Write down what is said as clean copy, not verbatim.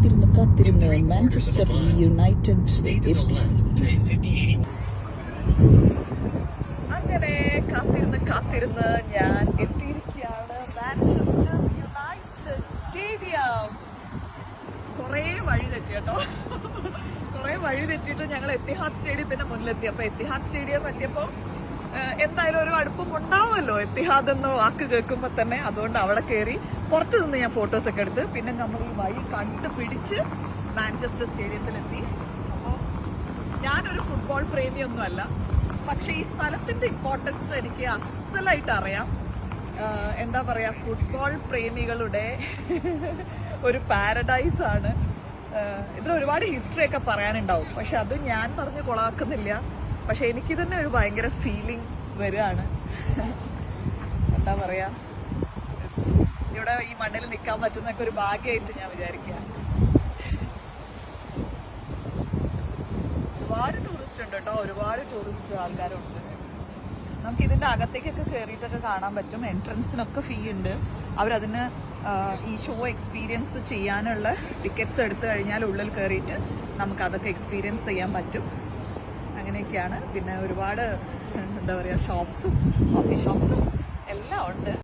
കാത്തിരുന്ന് Manchester United എത്തി. അങ്ങനെ കാത്തിരുന്ന് ഞാൻ എത്തിയിരിക്കുകയാണ് മാഞ്ചസ്റ്റർ യുണൈറ്റഡ് സ്റ്റേഡിയം. കുറേ വഴി തെറ്റി കേട്ടോ, കുറേ വഴി തെറ്റിയിട്ട് ഞങ്ങൾ എത്തിഹാദ് സ്റ്റേഡിയത്തിന്റെ മുന്നിലെത്തി. അപ്പൊ എത്തിഹാദ് സ്റ്റേഡിയം എത്തിയപ്പോൾ എന്തായാലും ഒരു അടുപ്പം ഉണ്ടാവുമല്ലോ എത്തിഹാദ് എന്ന വാക്ക് കേൾക്കുമ്പോൾ തന്നെ. അതുകൊണ്ട് അവിടെ കയറി പുറത്ത് നിന്ന് ഞാൻ ഫോട്ടോസൊക്കെ എടുത്ത് പിന്നെ നമ്മൾ ഈ വഴി കണ്ടുപിടിച്ച് മാഞ്ചസ്റ്റർ സ്റ്റേഡിയത്തിലെത്തി. അപ്പോൾ ഞാനൊരു ഫുട്ബോൾ പ്രേമിയൊന്നുമല്ല, പക്ഷെ ഈ സ്ഥലത്തിന്റെ ഇമ്പോർട്ടൻസ് എനിക്ക് അസലായിട്ട് അറിയാം. എന്താ പറയാ, ഫുട്ബോൾ പ്രേമികളുടെ ഒരു പാരഡൈസ് ആണ്. ഇതിൽ ഒരുപാട് ഹിസ്റ്ററി ഒക്കെ പറയാനുണ്ടാവും, പക്ഷെ അത് ഞാൻ പറഞ്ഞ് കൊളാക്കുന്നില്ല. പക്ഷെ എനിക്ക് തന്നെ ഒരു ഭയങ്കര ഫീലിംഗ് വരികയാണ്. എന്താ പറയാ, ഇവിടെ ഈ മണ്ണിൽ നിൽക്കാൻ പറ്റുന്നൊക്കെ ഒരു ഭാഗ്യമായിട്ട് ഞാൻ വിചാരിക്കുക. ഒരുപാട് ടൂറിസ്റ്റ് ഉണ്ട് കേട്ടോ, ഒരുപാട് ടൂറിസ്റ്റ് ആൾക്കാരുണ്ട്. നമുക്ക് ഇതിന്റെ അകത്തേക്കൊക്കെ കയറിയിട്ടൊക്കെ കാണാൻ പറ്റും. എൻട്രൻസിനൊക്കെ ഫീ ഉണ്ട്. അവരതിന് ഈ ഷോ എക്സ്പീരിയൻസ് ചെയ്യാനുള്ള ടിക്കറ്റ്സ് എടുത്തു കഴിഞ്ഞാൽ ഉള്ളിൽ കയറിയിട്ട് നമുക്ക് അതൊക്കെ എക്സ്പീരിയൻസ് ചെയ്യാൻ പറ്റും. അങ്ങനെയൊക്കെയാണ്. പിന്നെ ഒരുപാട് എന്താ പറയുക, ഷോപ്സും കോഫി ഷോപ്സും എല്ലാം ഉണ്ട്.